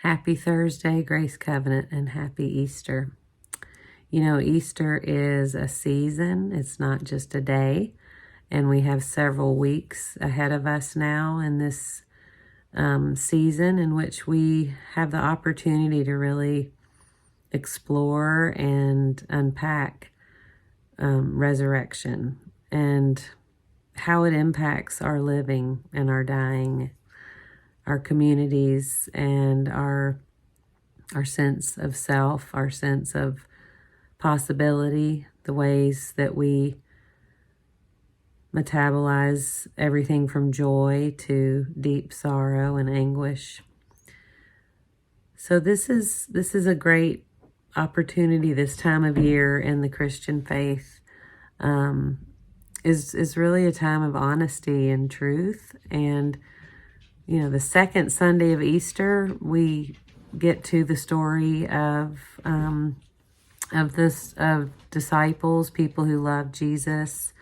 Happy Thursday, Grace Covenant, and happy Easter. You know, Easter is a season. It's not just a day. And we have several weeks ahead of us now in this season in which we have the opportunity to really explore and unpack resurrection and how it impacts our living and our dying, our communities, and our sense of self, our sense of possibility, the ways that we metabolize everything from joy to deep sorrow and anguish. So this is a great opportunity this time of year in the Christian faith. Is really a time of honesty and truth. And you know, the second Sunday of Easter, we get to the story of disciples, people who loved Jesus,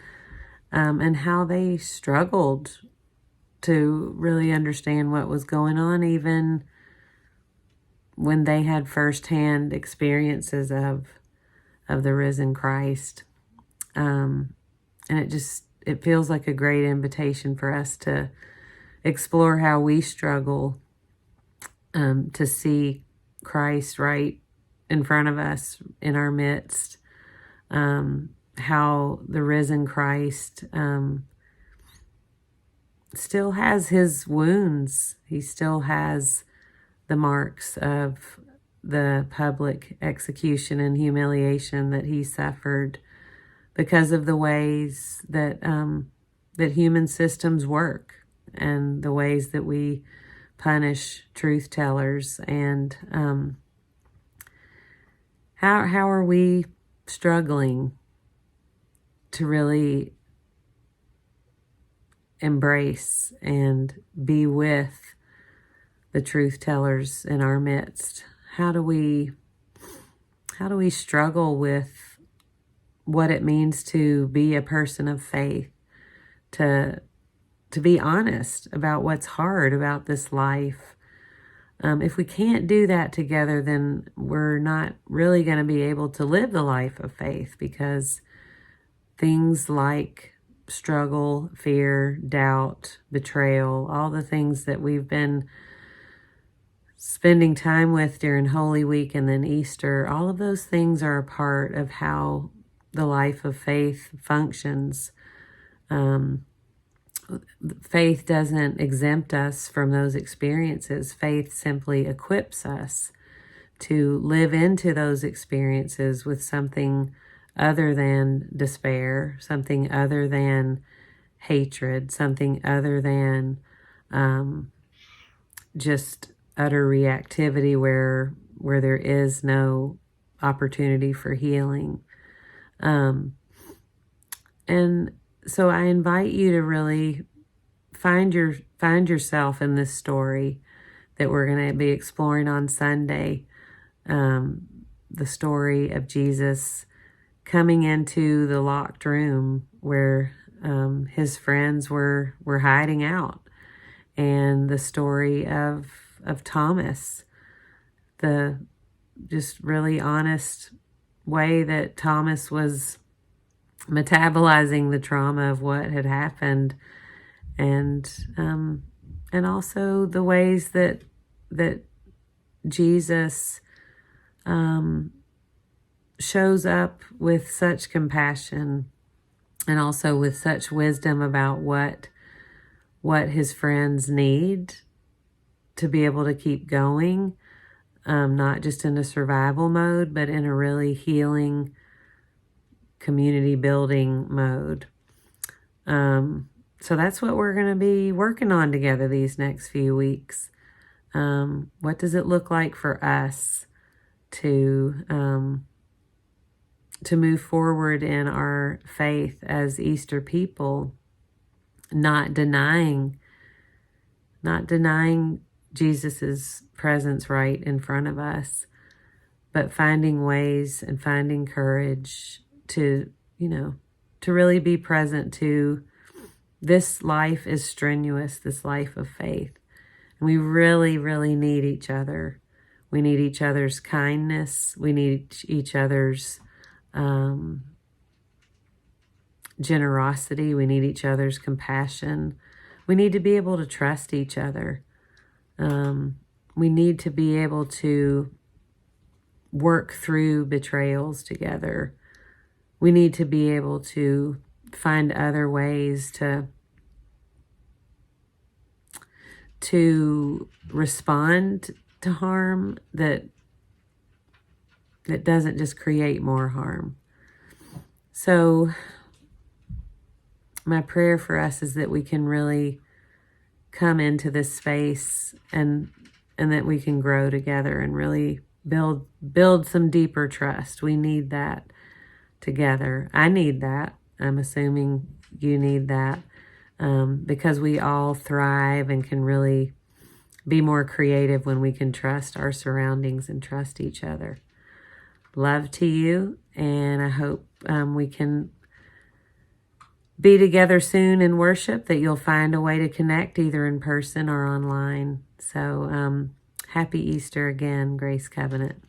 and how they struggled to really understand what was going on, even when they had firsthand experiences of the risen Christ. And it feels like a great invitation for us to explore how we struggle to see Christ right in front of us, in our midst. How the risen Christ still has his wounds. He still has the marks of the public execution and humiliation that he suffered because of the ways that that human systems work and the ways that we punish truth tellers. And how are we struggling to really embrace and be with the truth tellers in our midst? How do we struggle with what it means to be a person of faith, to be honest about what's hard about this life? If we can't do that together, then we're not really going to be able to live the life of faith, because things like struggle, fear, doubt, betrayal, all the things that we've been spending time with during Holy Week and then Easter, all of those things are a part of how the life of faith functions. Faith doesn't exempt us from those experiences. Faith simply equips us to live into those experiences with something other than despair, something other than hatred, something other than just utter reactivity where there is no opportunity for healing. And so I invite you to really find yourself in this story that we're going to be exploring on Sunday. The story of Jesus coming into the locked room where his friends were hiding out, and the story of Thomas, the just really honest way that Thomas was metabolizing the trauma of what had happened, and also the ways that Jesus shows up with such compassion and also with such wisdom about what his friends need to be able to keep going, not just in a survival mode, but in a really healing, community building mode. So that's what we're going to be working on together these next few weeks. What does it look like for us to move forward in our faith as Easter people, not denying Jesus's presence right in front of us, but finding ways and finding courage to really be present to this life is strenuous, this life of faith. And we really, really need each other. We need each other's kindness. We need each other's generosity. We need each other's compassion. We need to be able to trust each other. We need to be able to work through betrayals together. We need to be able to find other ways to respond to harm that doesn't just create more harm. So my prayer for us is that we can really come into this space and that we can grow together and really build some deeper trust. We need that together. I need that. I'm assuming you need that, because we all thrive and can really be more creative when we can trust our surroundings and trust each other. Love to you, and I hope we can be together soon in worship, that you'll find a way to connect either in person or online. So happy Easter again, Grace Covenant.